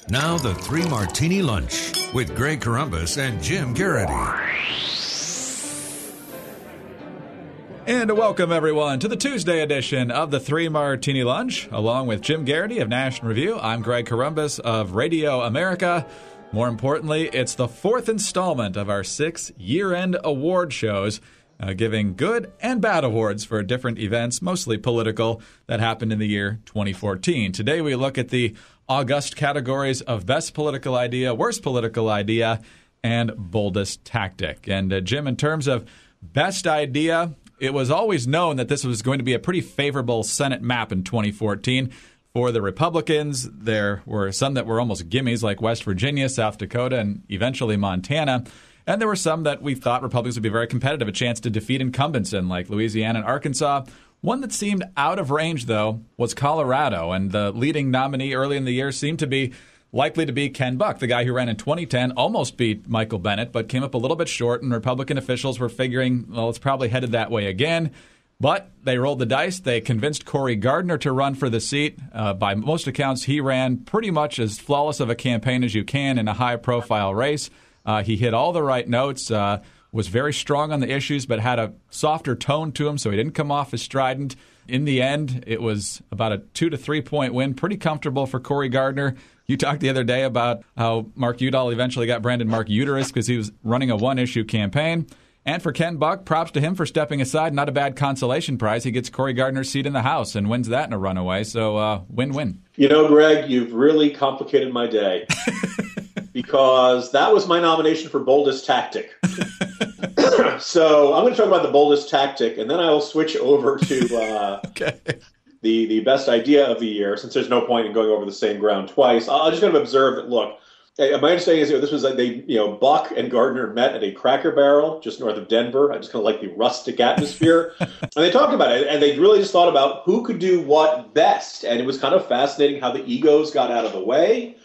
Now the Three Martini Lunch with Greg Corombos and Jim Geraghty. And welcome, everyone, to the Tuesday edition of the Three Martini Lunch. Along with Jim Geraghty of National Review, I'm Greg Corombos of Radio America. More importantly, it's the fourth installment of our 6 year-end award shows, giving good and bad awards for different events, mostly political, that happened in the year 2014. Today we look at the august categories of Best Political Idea, Worst Political Idea, and Boldest Tactic. And Jim, in terms of Best Idea, it was always known that this was going to be a pretty favorable Senate map in 2014 for the Republicans. There were some that were almost gimmies, like West Virginia, South Dakota, and eventually Montana. And there were some that we thought Republicans would be very competitive, a chance to defeat incumbents in, like Louisiana and Arkansas. One that seemed out of range, though, was Colorado. And the leading nominee early in the year seemed to be likely to be Ken Buck, the guy who ran in 2010, almost beat Michael Bennet, but came up a little bit short. And Republican officials were figuring, well, it's probably headed that way again. But they rolled the dice. They convinced Cory Gardner to run for the seat. By most accounts, he ran pretty much as flawless of a campaign as you can in a high-profile race. He hit all the right notes, was very strong on the issues, but had a softer tone to him, so he didn't come off as strident. In the end, it was about a 2 to 3 point win, pretty comfortable for Cory Gardner. You talked the other day about how Mark Udall eventually got branded Mark Uterus because he was running a one-issue campaign. And for Ken Buck, props to him for stepping aside. Not a bad consolation prize. He gets Cory Gardner's seat in the House and wins that in a runaway. So win-win. You know, Greg, you've really complicated my day because that was my nomination for Boldest Tactic. So I'm going to talk about the Boldest Tactic, and then I will switch over to the Best Idea of the Year, since there's no point in going over the same ground twice. I'll just kind of observe that, look, my understanding is this was like Buck and Gardner met at a Cracker Barrel just north of Denver. I just kind of like the rustic atmosphere. And they talked about it, and they really just thought about who could do what best. And it was kind of fascinating how the egos got out of the way.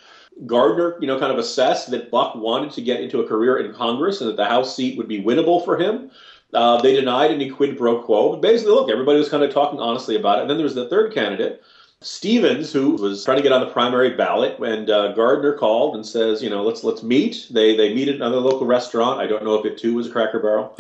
Gardner, kind of assessed that Buck wanted to get into a career in Congress and that the House seat would be winnable for him. They denied any quid pro quo. But basically, look, everybody was kind of talking honestly about it. And then there was the third candidate, Stevens, who was trying to get on the primary ballot, and Gardner called and says, let's meet. They meet at another local restaurant. I don't know if it too was a Cracker Barrel.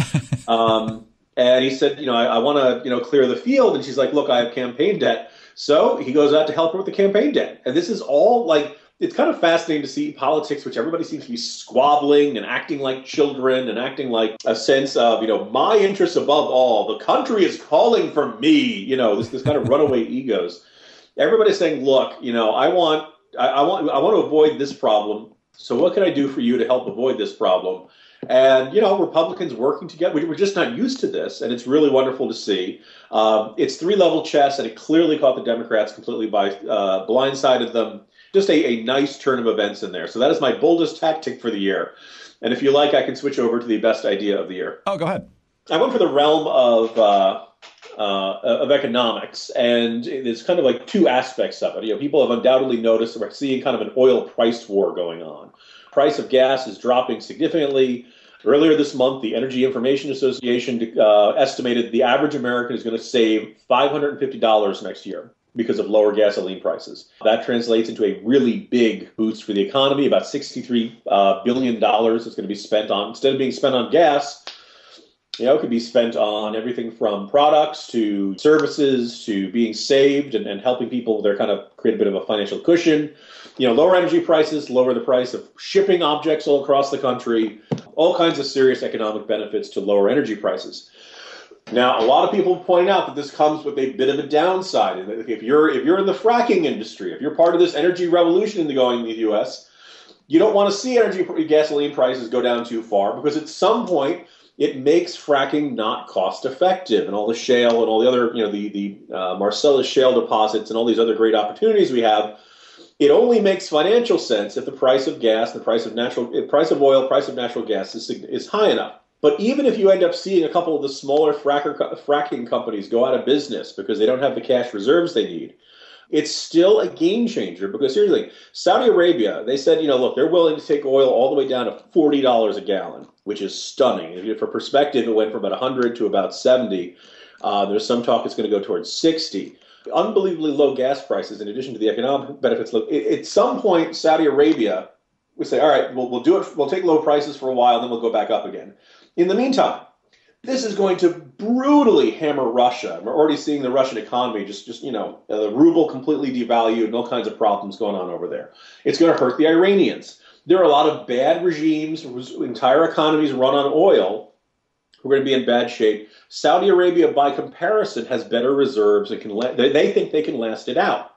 And he said, I want to, clear the field. And she's like, look, I have campaign debt. So he goes out to help her with the campaign debt. And this is all it's kind of fascinating to see politics, which everybody seems to be squabbling and acting like children and acting like a sense of, my interests above all. The country is calling for me, this kind of runaway egos. Everybody's saying, look, I want to avoid this problem. So what can I do for you to help avoid this problem? And, Republicans working together. We're just not used to this. And it's really wonderful to see. It's three-level chess, and it clearly caught the Democrats completely by blindsided them. Just a nice turn of events in there. So that is my boldest tactic for the year. And if you like, I can switch over to the best idea of the year. Oh, go ahead. I went for the realm of economics, and there's kind of like two aspects of it. People have undoubtedly noticed that we're seeing kind of an oil price war going on. Price of gas is dropping significantly. Earlier this month, the Energy Information Association estimated the average American is going to save $550 next year because of lower gasoline prices. That translates into a really big boost for the economy. About $63 billion is going to be spent on, instead of being spent on gas, it could be spent on everything from products to services to being saved and helping people there kind of create a bit of a financial cushion. Lower energy prices, lower the price of shipping objects all across the country, all kinds of serious economic benefits to lower energy prices. Now, a lot of people point out that this comes with a bit of a downside. If you're in the fracking industry, if you're part of this energy revolution going in the U.S., you don't want to see gasoline prices go down too far because at some point it makes fracking not cost effective, and all the shale and all the other, the Marcellus shale deposits and all these other great opportunities we have. It only makes financial sense if the price of gas, the price of oil, price of natural gas is high enough. But even if you end up seeing a couple of the smaller fracking companies go out of business because they don't have the cash reserves they need, it's still a game changer. Because here's the thing, Saudi Arabia, they said, look, they're willing to take oil all the way down to $40 a gallon, which is stunning. For perspective, it went from about 100 to about 70. There's some talk it's going to go towards 60. unbelievably low gas prices in addition to the economic benefits. At some point, Saudi Arabia would say, all right, we'll do it. We'll take low prices for a while, then we'll go back up again. In the meantime, this is going to brutally hammer Russia. We're already seeing the Russian economy the ruble completely devalued and all kinds of problems going on over there. It's going to hurt the Iranians. There are a lot of bad regimes whose entire economies run on oil who are going to be in bad shape. Saudi Arabia, by comparison, has better reserves and they think they can last it out.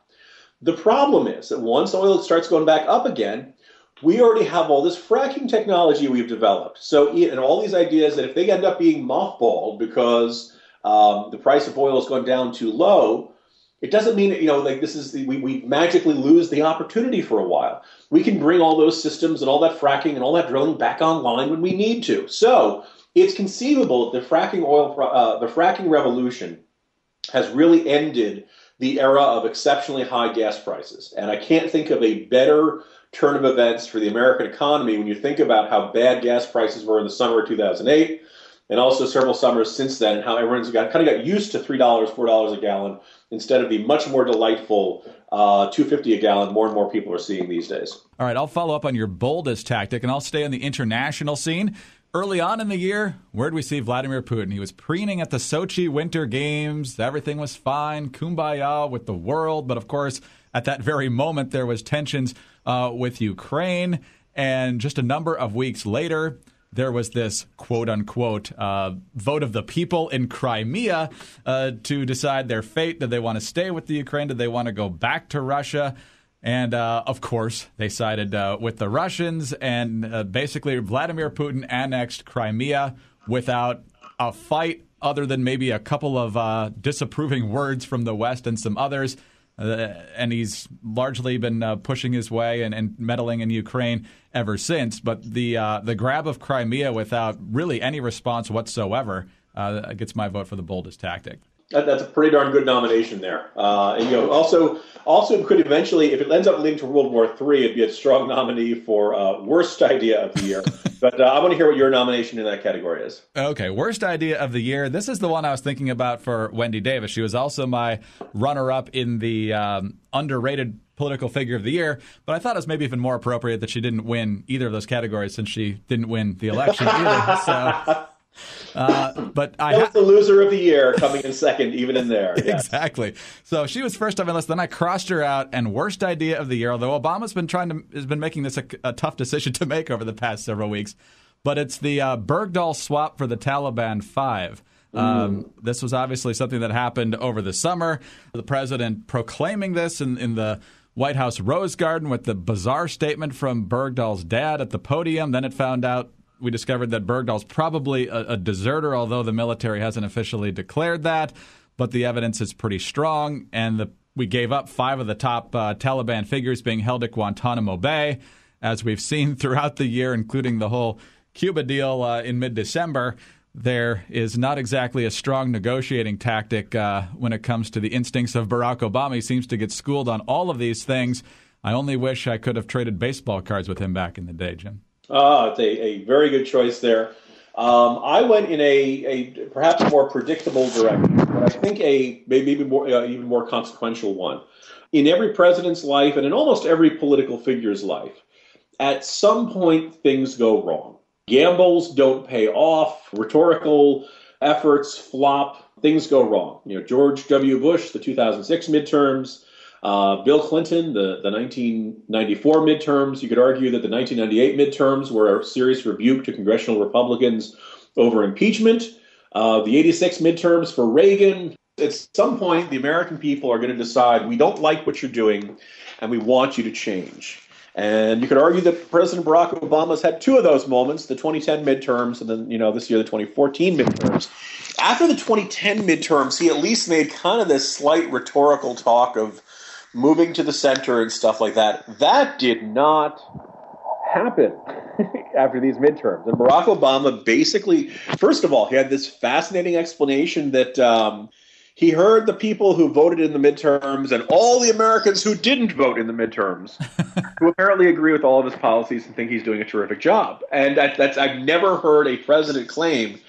The problem is that once oil starts going back up again, we already have all this fracking technology we've developed. So, and all these ideas that if they end up being mothballed because the price of oil is going down too low, it doesn't mean we magically lose the opportunity for a while. We can bring all those systems and all that fracking and all that drilling back online when we need to. So it's conceivable that the fracking revolution has really ended the era of exceptionally high gas prices. And I can't think of a better turn of events for the American economy when you think about how bad gas prices were in the summer of 2008 and also several summers since then, and how everyone's got used to $3, $4 a gallon instead of the much more delightful $2.50 a gallon more and more people are seeing these days. All right, I'll follow up on your boldest tactic, and I'll stay on the international scene. Early on in the year, where did we see Vladimir Putin? He was preening at the Sochi Winter Games. Everything was fine, kumbaya with the world. But, of course, at that very moment, there was tensions with Ukraine. And just a number of weeks later, there was this quote-unquote vote of the people in Crimea to decide their fate. Did they want to stay with the Ukraine? Did they want to go back to Russia? And, of course, they sided with the Russians, and basically Vladimir Putin annexed Crimea without a fight other than maybe a couple of disapproving words from the West and some others. And he's largely been pushing his way and meddling in Ukraine ever since. But the grab of Crimea without really any response whatsoever gets my vote for the boldest tactic. That's a pretty darn good nomination there. And also could eventually, if it ends up leading to World War III, it'd be a strong nominee for worst idea of the year. But I want to hear what your nomination in that category is. Okay, worst idea of the year. This is the one I was thinking about for Wendy Davis. She was also my runner-up in the underrated political figure of the year, but I thought it was maybe even more appropriate that she didn't win either of those categories since she didn't win the election either. So. But I was the loser of the year coming in second, even in there. Yes. Exactly. So she was first on my list. Then I crossed her out. And worst idea of the year, although Obama's been making this a tough decision to make over the past several weeks, but it's the Bergdahl swap for the Taliban 5. This was obviously something that happened over the summer. The president proclaiming this in the White House Rose Garden with the bizarre statement from Bergdahl's dad at the podium. Then we discovered that Bergdahl's probably a deserter, although the military hasn't officially declared that. But the evidence is pretty strong, and we gave up 5 of the top Taliban figures being held at Guantanamo Bay, as we've seen throughout the year, including the whole Cuba deal in mid-December. There is not exactly a strong negotiating tactic when it comes to the instincts of Barack Obama. He seems to get schooled on all of these things. I only wish I could have traded baseball cards with him back in the day, Jim. It's a very good choice there. I went in a perhaps more predictable direction, but I think even more consequential one. In every president's life and in almost every political figure's life, at some point things go wrong. Gambles don't pay off. Rhetorical efforts flop. Things go wrong. George W. Bush, the 2006 midterms. Bill Clinton, the 1994 midterms. You could argue that the 1998 midterms were a serious rebuke to congressional Republicans over impeachment. The 86 midterms for Reagan. At some point, the American people are going to decide we don't like what you're doing and we want you to change. And you could argue that President Barack Obama's had 2 of those moments, the 2010 midterms and then, this year, the 2014 midterms. After the 2010 midterms, he at least made kind of this slight rhetorical talk of moving to the center and stuff like that. That did not happen after these midterms. And Barack Obama basically, first of all, he had this fascinating explanation that he heard the people who voted in the midterms and all the Americans who didn't vote in the midterms, who apparently agree with all of his policies and think he's doing a terrific job. And I've never heard a president claim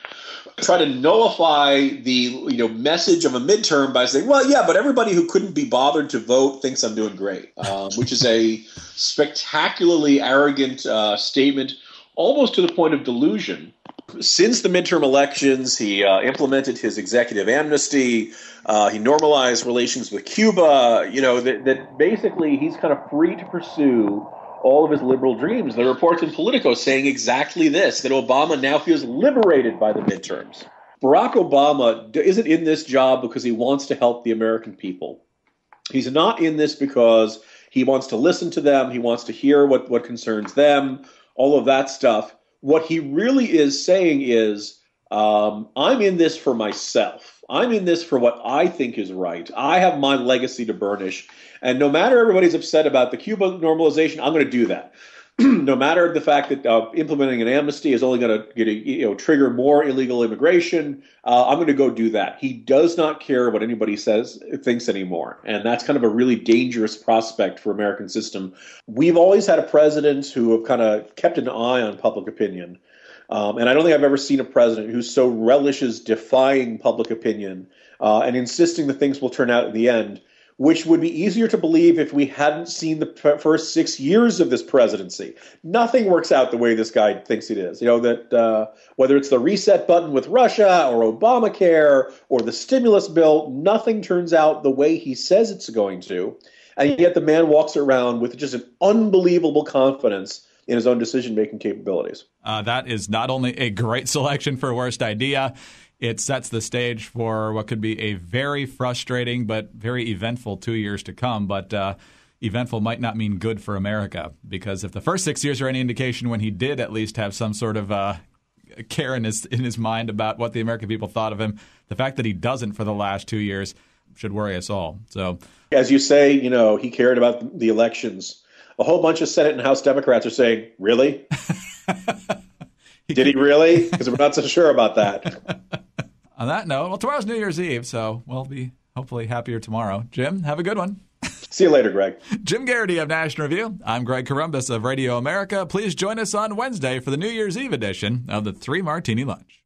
try to nullify the message of a midterm by saying, well, yeah, but everybody who couldn't be bothered to vote thinks I'm doing great, which is a spectacularly arrogant statement, almost to the point of delusion. Since the midterm elections, he implemented his executive amnesty. He normalized relations with Cuba. That basically he's kind of free to pursue all of his liberal dreams. There are reports in Politico saying exactly this, that Obama now feels liberated by the midterms. Barack Obama isn't in this job because he wants to help the American people. He's not in this because he wants to listen to them. He wants to hear what concerns them, all of that stuff. What he really is saying is, I'm in this for myself. I'm in this for what I think is right. I have my legacy to burnish. And no matter everybody's upset about the Cuba normalization, I'm going to do that. No matter the fact that implementing an amnesty is only going to trigger more illegal immigration, I'm going to go do that. He does not care what anybody thinks anymore. And that's kind of a really dangerous prospect for American system. We've always had a president who have kind of kept an eye on public opinion. And I don't think I've ever seen a president who so relishes defying public opinion and insisting that things will turn out in the end, which would be easier to believe if we hadn't seen the first 6 years of this presidency. Nothing works out the way this guy thinks it is. That whether it's the reset button with Russia or Obamacare or the stimulus bill, nothing turns out the way he says it's going to. And yet the man walks around with just an unbelievable confidence in his own decision-making capabilities. That is not only a great selection for worst idea, it sets the stage for what could be a very frustrating but very eventful 2 years to come. But eventful might not mean good for America, because if the first 6 years are any indication, when he did at least have some sort of care in his mind about what the American people thought of him, the fact that he doesn't for the last 2 years should worry us all. So, as you say, he cared about the elections. A whole bunch of Senate and House Democrats are saying, really? Did he really? Because we're not so sure about that. On that note, well, tomorrow's New Year's Eve, so we'll be hopefully happier tomorrow. Jim, have a good one. See you later, Greg. Jim Geraghty of National Review. I'm Greg Corombos of Radio America. Please join us on Wednesday for the New Year's Eve edition of the 3 Martini Lunch.